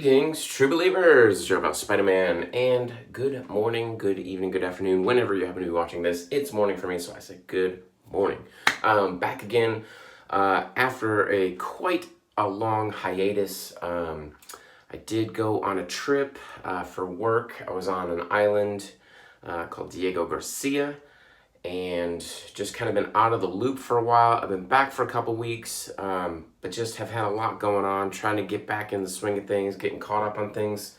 Greetings, true believers! You're about Spider-Man, and good morning, good evening, good afternoon, whenever you happen to be watching this. It's morning for me, so I say good morning. Back again after quite a long hiatus. I did go on a trip for work. I was on an island called Diego Garcia, and just kind of been out of the loop for a while. I've been back for a couple weeks, but just have had a lot going on, trying to get back in the swing of things, getting caught up on things.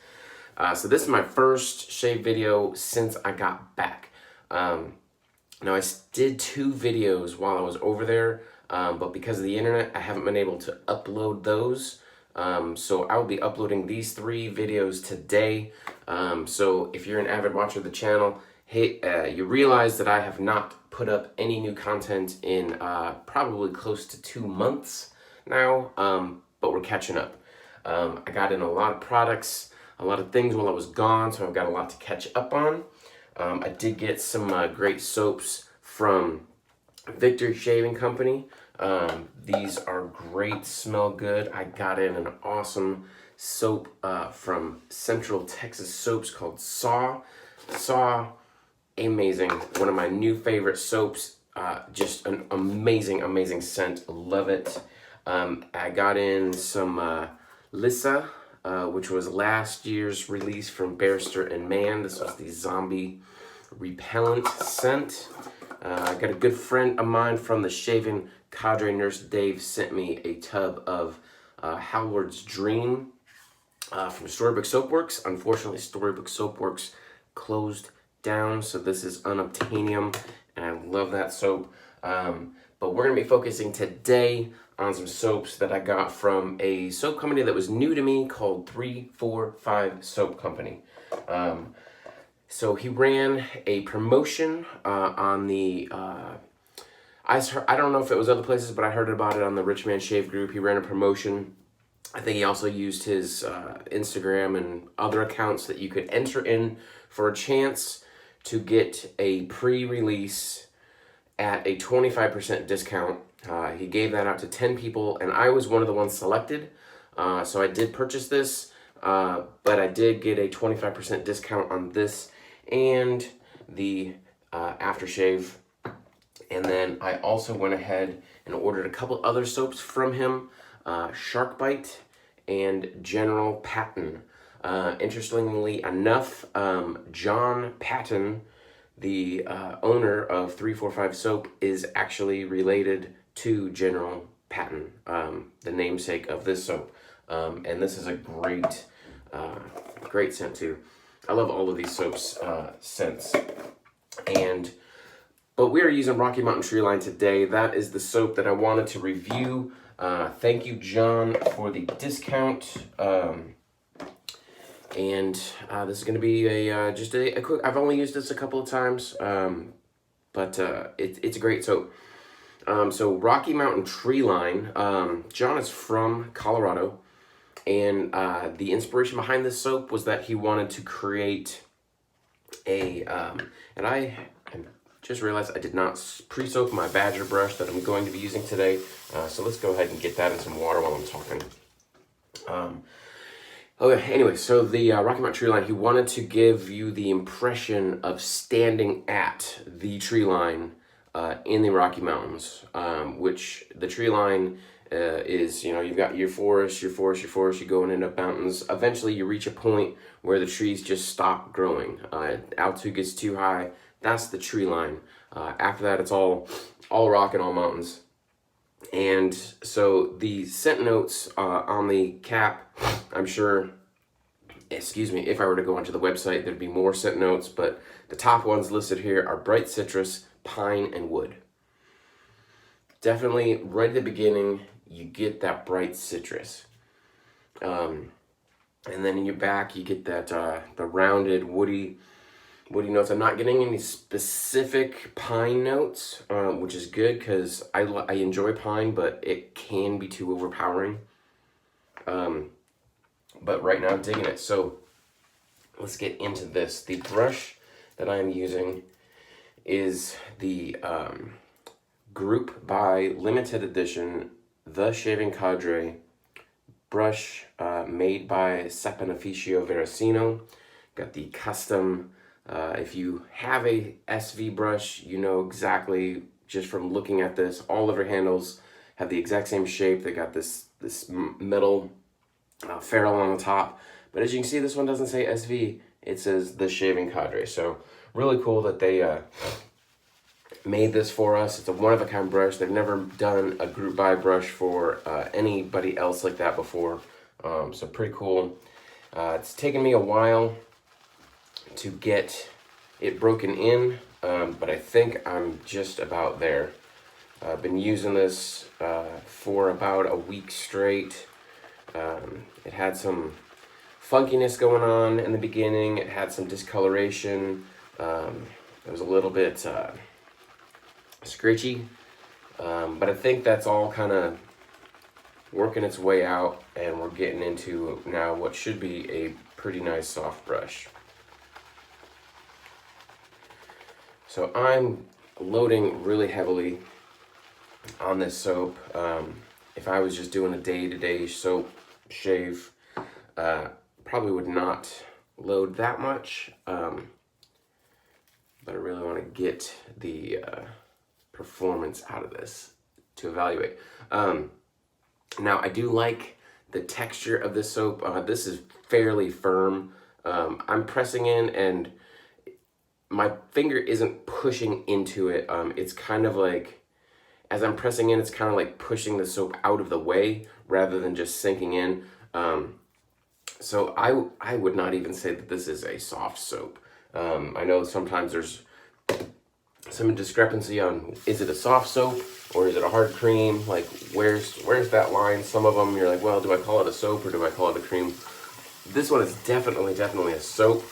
So this is my first shave video since I got back. Now I did 2 videos while I was over there, but because of the internet, I haven't been able to upload those. So I will be uploading these 3 videos today. So if you're an avid watcher of the channel, hey, you realize that I have not put up any new content in probably close to 2 months now, but we're catching up. I got in a lot of products, a lot of things while I was gone, so I've got a lot to catch up on. I did get some great soaps from Victory Shaving Company. These are great, smell good. I got in an awesome soap from Central Texas Soaps called Saw. Amazing, one of my new favorite soaps. Just an amazing scent. Love it. I got in some Lissa, which was last year's release from Barrister and Mann. This was the zombie repellent scent. I got a good friend of mine from the shaving cadre, Nurse Dave, sent me a tub of Howard's Dream from Storybook Soapworks. Unfortunately, Storybook Soapworks closed down, so this is unobtainium, and I love that soap. But we're going to be focusing today on some soaps that I got from a soap company that was new to me called 345 Soap Company. So he ran a promotion on the I don't know if it was other places, but I heard about it on the Rich Man Shave group. He ran a promotion. I think he also used his Instagram and other accounts that you could enter in for a chance to get a pre-release at a 25% discount. He gave that out to 10 people, and I was one of the ones selected. So I did purchase this, but I did get a 25% discount on this and the aftershave. And then I also went ahead and ordered a couple other soaps from him, Shark Bite and General Patton. Interestingly enough, John Patton, the owner of 345 Soap, is actually related to General Patton, the namesake of this soap. And this is a great scent too. I love all of these soaps scents. But we are using Rocky Mountain Tree Line today. That is the soap that I wanted to review. Thank you, John, for the discount. And this is going to be just a quick. I've only used this a couple of times, but it's a great soap. So Rocky Mountain Tree Line. John is from Colorado, and the inspiration behind this soap was that he wanted to create a. And I just realized I did not pre-soak my Badger brush that I'm going to be using today. So let's go ahead and get that in some water while I'm talking. Okay, anyway, so the Rocky Mountain Tree Line, he wanted to give you the impression of standing at the tree line in the Rocky Mountains, which the tree line is, you've got your forest, you go and end up mountains. Eventually you reach a point where the trees just stop growing. Altitude gets too high. That's the tree line. After that, it's all rock and all mountains. And so the scent notes on the cap, I'm sure, if I were to go onto the website, there'd be more scent notes, but the top ones listed here are bright citrus, pine, and wood. Definitely, right at the beginning, you get that bright citrus. And then in your back, you get that the rounded, woody notes. I'm not getting any specific pine notes, which is good because I enjoy pine, but it can be too overpowering. But right now I'm digging it. So let's get into this. The brush that I'm using is the Group by Limited Edition The Shaving Cadre brush made by Saponificio Veracino. Got the custom, if you have a SV brush, you know exactly just from looking at this, all of her handles have the exact same shape. They got this metal ferrule on the top. But as you can see, this one doesn't say SV, it says the Shaving Cadre. So really cool that they made this for us. It's a one-of-a-kind brush. They've never done a group buy brush for anybody else like that before. So pretty cool. It's taken me a while to get it broken in, but I think I'm just about there. I've been using this for about a week straight. It had some funkiness going on in the beginning. It had some discoloration. It was a little bit scratchy, but I think that's all kind of working its way out, and we're getting into now what should be a pretty nice soft brush. So I'm loading really heavily on this soap. If I was just doing a day-to-day soap shave, probably would not load that much, but I really want to get the performance out of this to evaluate. Now I do like the texture of this soap. This is fairly firm. I'm pressing in and my finger isn't pushing into it. It's kind of like, as I'm pressing in, it's kind of like pushing the soap out of the way rather than just sinking in. So I would not even say that this is a soft soap. I know sometimes there's some discrepancy on, is it a soft soap or is it a hard cream? Like where's that line? Some of them you're like, well, do I call it a soap or do I call it a cream? This one is definitely a soap.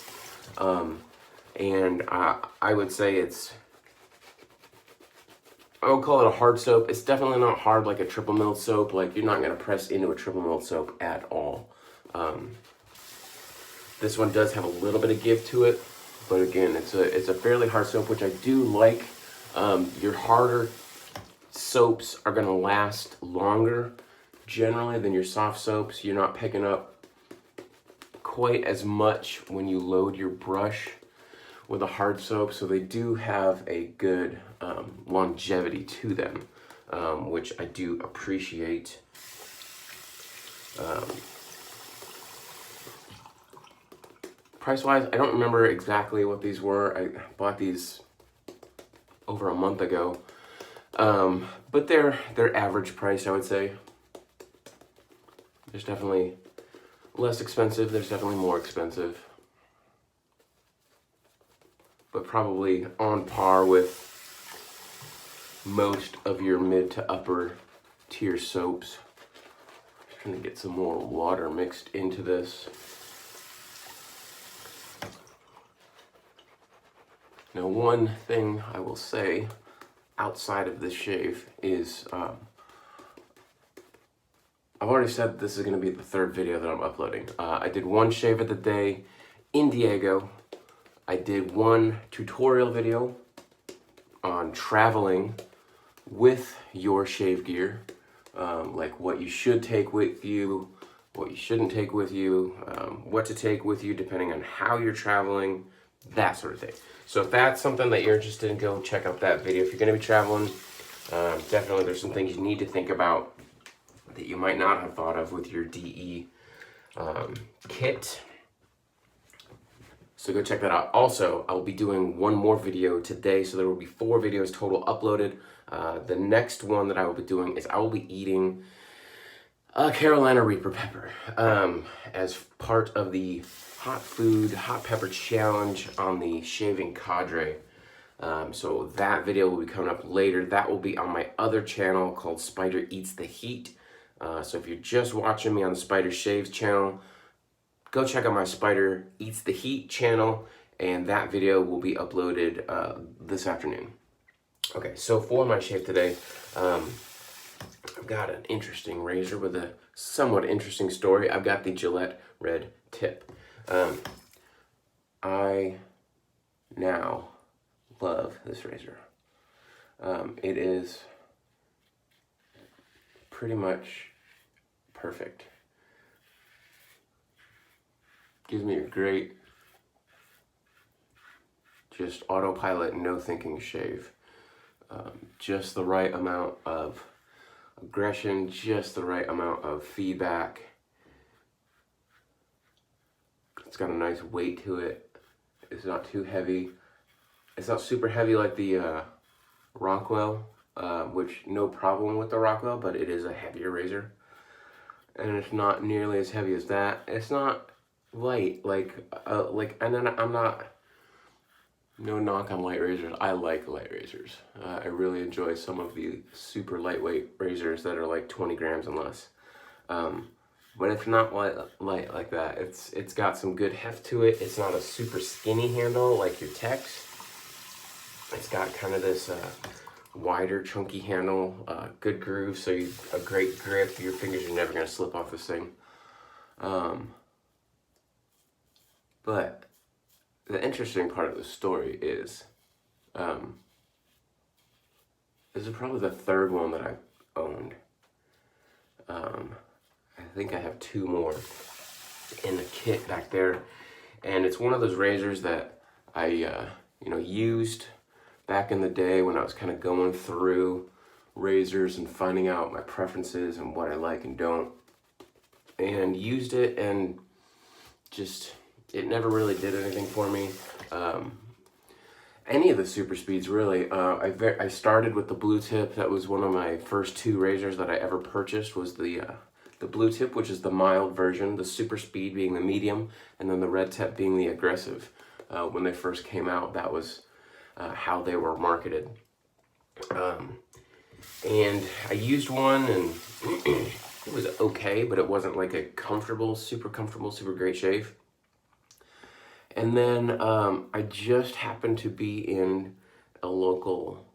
And I would say I would call it a hard soap. It's definitely not hard like a triple milled soap. Like you're not gonna press into a triple milled soap at all. This one does have a little bit of give to it, but again, it's a fairly hard soap, which I do like. Your harder soaps are gonna last longer generally than your soft soaps. You're not picking up quite as much when you load your brush with a hard soap, so they do have a good longevity to them, which I do appreciate. Price-wise, I don't remember exactly what these were. I bought these over a month ago, but they're average price, I would say. There's definitely less expensive. There's definitely more expensive, but probably on par with most of your mid to upper tier soaps. Just trying to get some more water mixed into this. Now, one thing I will say outside of this shave is, I've already said this is going to be the third video that I'm uploading. I did one shave of the day in Diego. I did one tutorial video on traveling with your shave gear, like what you should take with you, what you shouldn't take with you, what to take with you depending on how you're traveling, that sort of thing. So if that's something that you're interested in, go check out that video. If you're going to be traveling, definitely there's some things you need to think about that you might not have thought of with your DE kit. So go check that out. Also, I'll be doing one more video today, so there will be 4 videos total uploaded. The next one that I will be doing is I will be eating a Carolina Reaper pepper as part of the hot pepper challenge on the Shaving Cadre. So that video will be coming up later. That will be on my other channel called Spider Eats the Heat. So if you're just watching me on the Spider Shaves channel, go check out my Spider Eats the Heat channel, and that video will be uploaded this afternoon. Okay, so for my shave today, I've got an interesting razor with a somewhat interesting story. I've got the Gillette Red Tip. I now love this razor. It is pretty much perfect. Gives me a great, just autopilot, no thinking shave. Just the right amount of aggression, just the right amount of feedback. It's got a nice weight to it. It's not too heavy. It's not super heavy like the Rockwell, which no problem with the Rockwell, but it is a heavier razor. And it's not nearly as heavy as that. It's not light, and then I'm not, no knock on light razors. I like light razors. I really enjoy some of the super lightweight razors that are like 20 grams and less. But it's not light like that. It's got some good heft to it. It's not a super skinny handle like your Tex. It's got kind of this wider, chunky handle, good groove, so a great grip. Your fingers are never gonna slip off this thing. But the interesting part of the story is, this is probably the third one that I've owned. I think I have 2 more in the kit back there, and it's one of those razors that I used back in the day when I was kind of going through razors and finding out my preferences and what I like and don't, and used it, and just it never really did anything for me. Any of the super speeds really. I started with the blue tip. That was one of my first 2 razors that I ever purchased, was the blue tip, which is the mild version, the super speed being the medium, and then the red tip being the aggressive. When they first came out, that was how they were marketed. And I used one, and it was okay, but it wasn't like a super comfortable, super great shave. And then I just happened to be in a local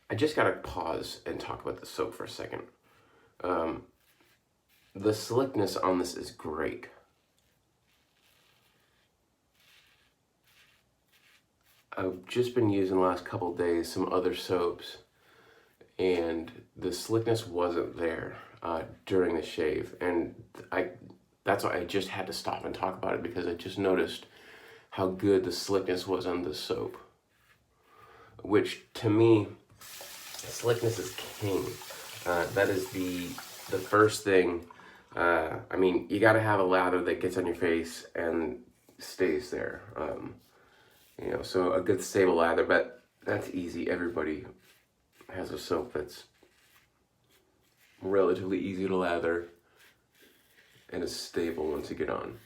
I just gotta pause and talk about the soap for a second. The slickness on this is great. I've just been using the last couple of days some other soaps, and the slickness wasn't there during the shave, and that's why I just had to stop and talk about it, because I just noticed how good the slickness was on this soap, which to me, slickness is king. That is the first thing. I mean, you got to have a lather that gets on your face and stays there. So a good stable lather, but that's easy. Everybody has a soap that's relatively easy to lather and is stable once you get on.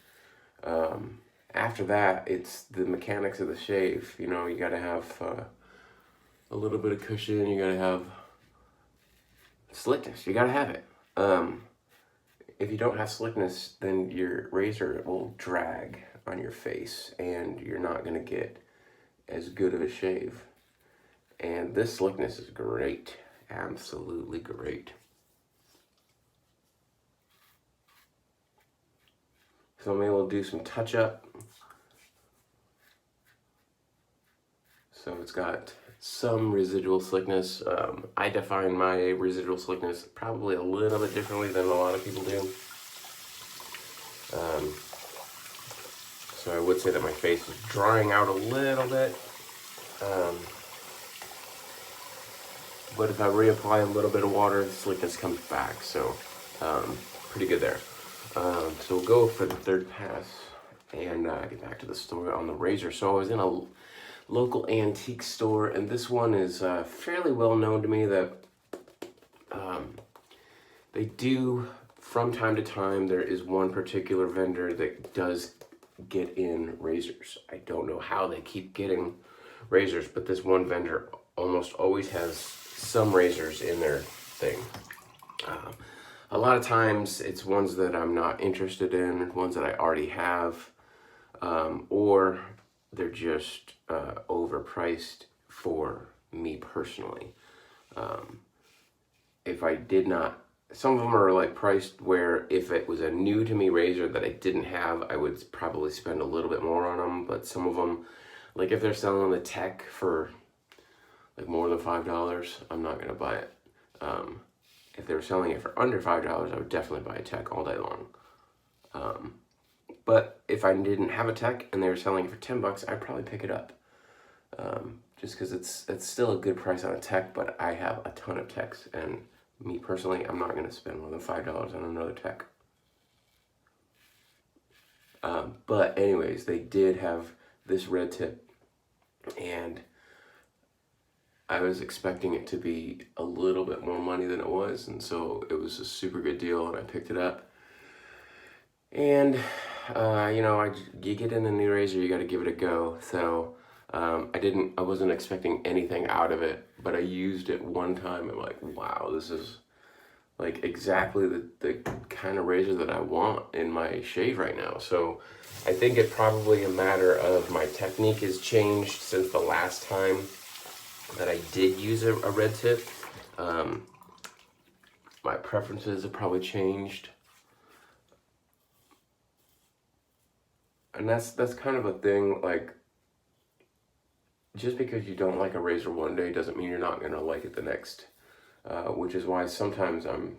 After that, it's the mechanics of the shave. You got to have a little bit of cushion. You got to have slickness. You got to have it. If you don't have slickness, then your razor will drag on your face, and you're not going to get as good of a shave. And this slickness is great. Absolutely great. So maybe we'll do some touch-up. So it's got some residual slickness. I define my residual slickness probably a little bit differently than a lot of people do. So I would say that my face is drying out a little bit. But if I reapply a little bit of water, the slickness comes back. So pretty good there. So we'll go for the third pass and get back to the story on the razor. So I was in a local antique store, and this one is fairly well known to me, that they do, from time to time, there is one particular vendor that does get in razors. I don't know how they keep getting razors, but this one vendor almost always has some razors in their thing. A lot of times it's ones that I'm not interested in, ones that I already have, or they're just overpriced for me personally. If I did not, some of them are like priced where if it was a new to me razor that I didn't have, I would probably spend a little bit more on them. But some of them, like if they're selling the Tech for like more than $5, I'm not gonna buy it. if they were selling it for under $5, I would definitely buy a tech all day long. But if I didn't have a tech and they were selling it for $10, I'd probably pick it up. Just because it's still a good price on a tech, but I have a ton of techs, and me personally, I'm not going to spend more than $5 on another tech. But anyways, they did have this red tip, and I was expecting it to be a little bit more money than it was, and so it was a super good deal, and I picked it up. And you get in a new razor, you got to give it a go. So I wasn't expecting anything out of it, but I used it one time. I'm like, wow, this is like exactly the kind of razor that I want in my shave right now. So I think it probably a matter of my technique has changed since the last time that I did use a red tip. My preferences have probably changed. And that's kind of a thing, like, just because you don't like a razor one day doesn't mean you're not going to like it the next. Which is why sometimes I'm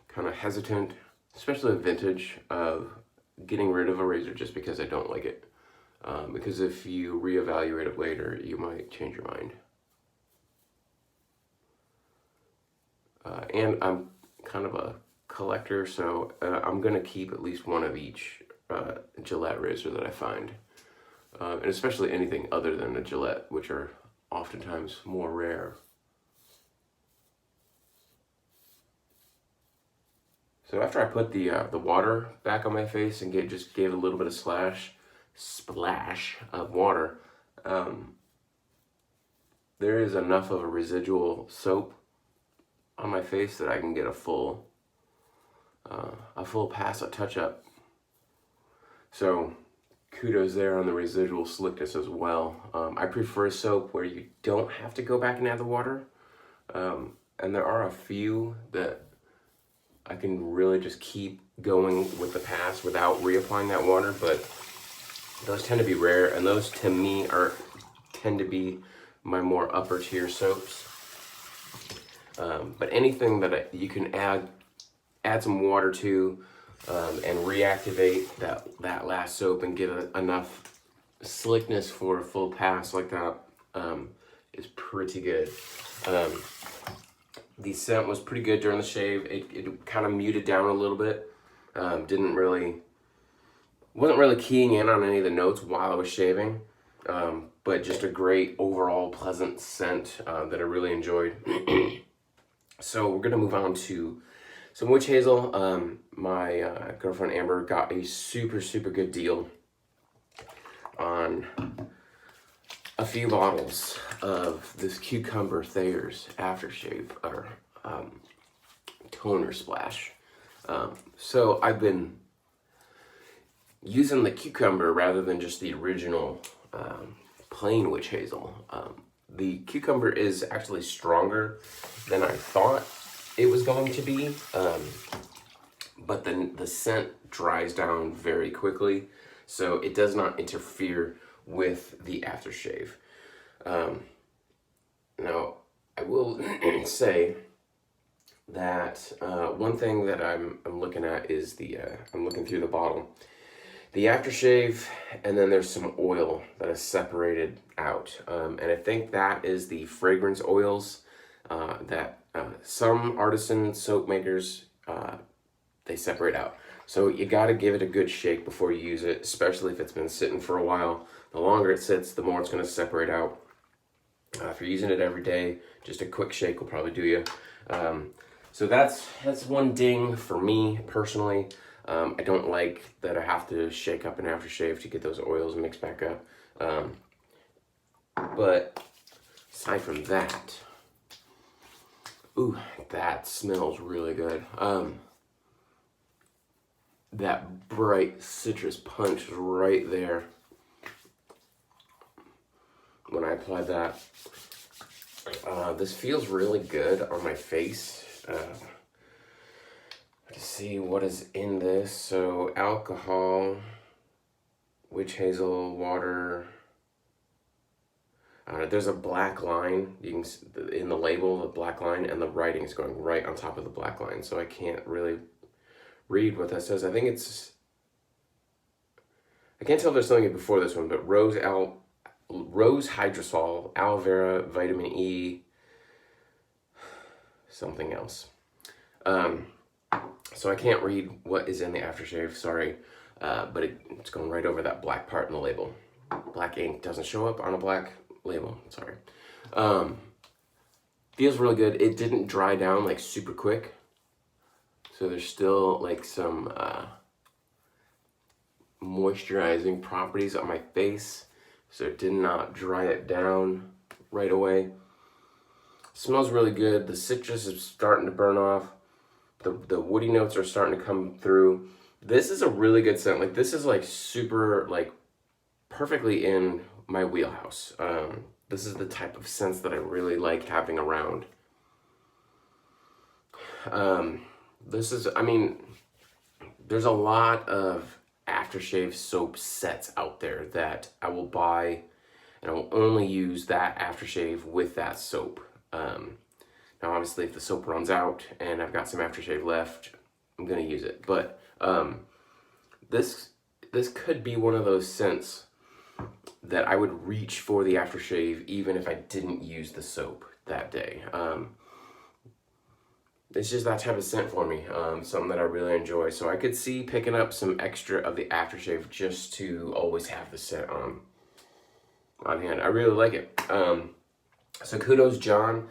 kind of hesitant, especially a vintage, of getting rid of a razor just because I don't like it. Because if you reevaluate it later, you might change your mind. And I'm kind of a collector, so I'm going to keep at least one of each Gillette razor that I find. And especially anything other than a Gillette, which are oftentimes more rare. So after I put the water back on my face and just gave a little bit of splash of water, there is enough of a residual soap on my face that I can get a full pass, a touch up. So kudos there on the residual slickness as well. I prefer soap where you don't have to go back and add the water. And there are a few that I can really just keep going with the pass without reapplying that water, but those tend to be rare, and those to me tend to be my more upper tier soaps. But anything that you can add some water to and reactivate that last soap and give it enough slickness for a full pass like that is pretty good. The scent was pretty good during the shave. It kind of muted down a little bit. Wasn't really keying in on any of the notes while I was shaving, but just a great overall pleasant scent that I really enjoyed. So we're gonna move on to some witch hazel. My girlfriend Amber got a super good deal on a few bottles of this Cucumber Thayer's aftershave or toner splash. So I've been using the cucumber rather than just the original plain witch hazel. The cucumber is actually stronger than I thought it was going to be, but then the scent dries down very quickly, so it does not interfere with the aftershave. Now, I will say that one thing that I'm looking at is I'm looking through the bottle. The aftershave, and then there's some oil that is separated out. And I think that is the fragrance oils that some artisan soap makers, they separate out. So you gotta give it a good shake before you use it, especially if it's been sitting for a while. The longer it sits, the more it's gonna separate out. If you're using it every day, just a quick shake will probably do you. So that's one ding for me personally. I don't like that I have to shake up an aftershave to get those oils mixed back up. But aside from that, ooh, that smells really good. That bright citrus punch is right there when I apply that. This feels really good on my face. Let's see what is in this. So alcohol, witch hazel, water, There's a black line you can in the label, the black line, and the writing is going right on top of the black line, so I can't really read what that says. I think it's, I can't tell if there's something before this one, but rose hydrosol, aloe vera, vitamin E, something else. So I can't read what is in the aftershave, sorry, but it's going right over that black part in the label. Black ink doesn't show up on a black label, sorry. Feels really good. It didn't dry down like super quick, so there's still like some moisturizing properties on my face, so it did not dry it down right away. Smells really good. The citrus is starting to burn off. The woody notes are starting to come through. This is a really good scent. Like, this is like super, like, perfectly in my wheelhouse. This is the type of scents that I really like having around. This is, I mean, there's a lot of aftershave soap sets out there that I will buy, and I will only use that aftershave with that soap. Now, obviously, if the soap runs out and I've got some aftershave left, I'm gonna use it. But this could be one of those scents that I would reach for the aftershave even if I didn't use the soap that day. It's just that type of scent for me, something that I really enjoy. So I could see picking up some extra of the aftershave just to always have the scent on hand. I really like it. So kudos, John.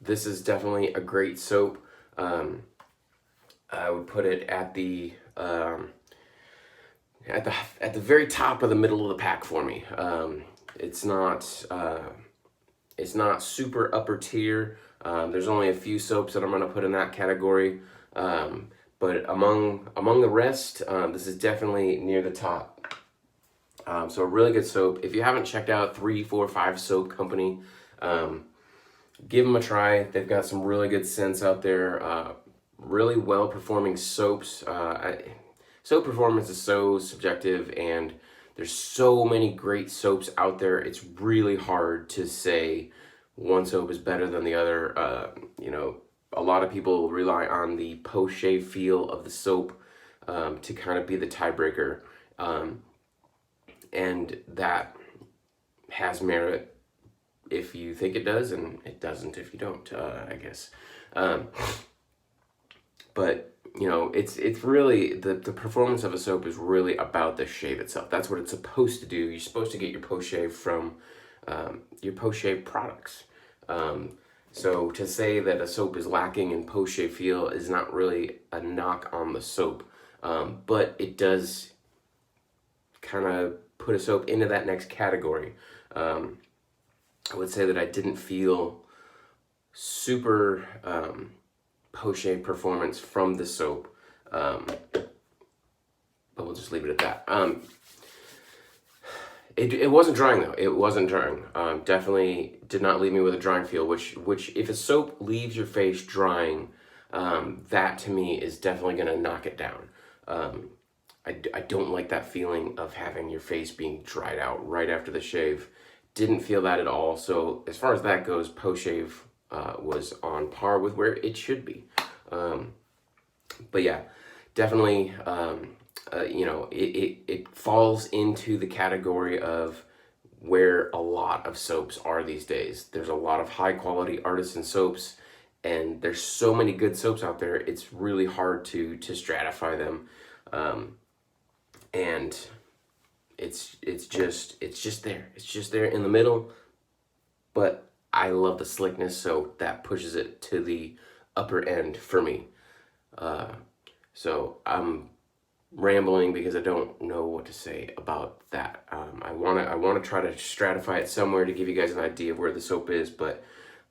This is definitely a great soap. I would put it at the very top of the middle of the pack for me. It's not super upper tier. There's only a few soaps that I'm gonna put in that category, but among the rest, this is definitely near the top. So a really good soap. If you haven't checked out 3, 4, 5 Soap Company, give them a try. They've got some really good scents out there. Really well performing soaps. Soap performance is so subjective, and there's so many great soaps out there. It's really hard to say one soap is better than the other. You know, a lot of people rely on the post-shave feel of the soap to kind of be the tiebreaker. And that has merit if you think it does, and it doesn't if you don't, I guess. But, you know, it's really, the performance of a soap is really about the shave itself. That's what it's supposed to do. You're supposed to get your post-shave from your post-shave products. So to say that a soap is lacking in post-shave feel is not really a knock on the soap, but it does kind of put a soap into that next category. I would say that I didn't feel super post-shave performance from the soap, but we'll just leave it at that. It wasn't drying though. It wasn't drying. Definitely did not leave me with a drying feel, which if a soap leaves your face drying, that to me is definitely gonna knock it down. I don't like that feeling of having your face being dried out right after the shave. Didn't feel that at all. So as far as that goes, post-shave was on par with where it should be. But yeah, definitely, you know, it falls into the category of where a lot of soaps are these days. There's a lot of high quality artisan soaps, and there's so many good soaps out there. It's really hard to stratify them. And it's just there. It's just there in the middle. But I love the slickness, so that pushes it to the upper end for me. So I'm rambling because I don't know what to say about that. I wanna try to stratify it somewhere to give you guys an idea of where the soap is. But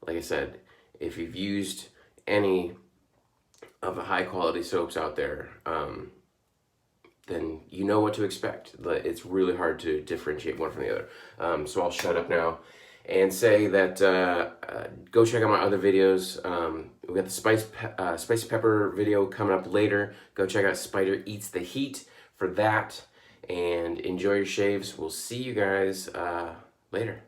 like I said, if you've used any of the high quality soaps out there, then you know what to expect. It's really hard to differentiate one from the other. So I'll shut up now and say that go check out my other videos. We got the spicy pepper video coming up later. Go check out Spider Eats the Heat for that, and enjoy your shaves. We'll see you guys later.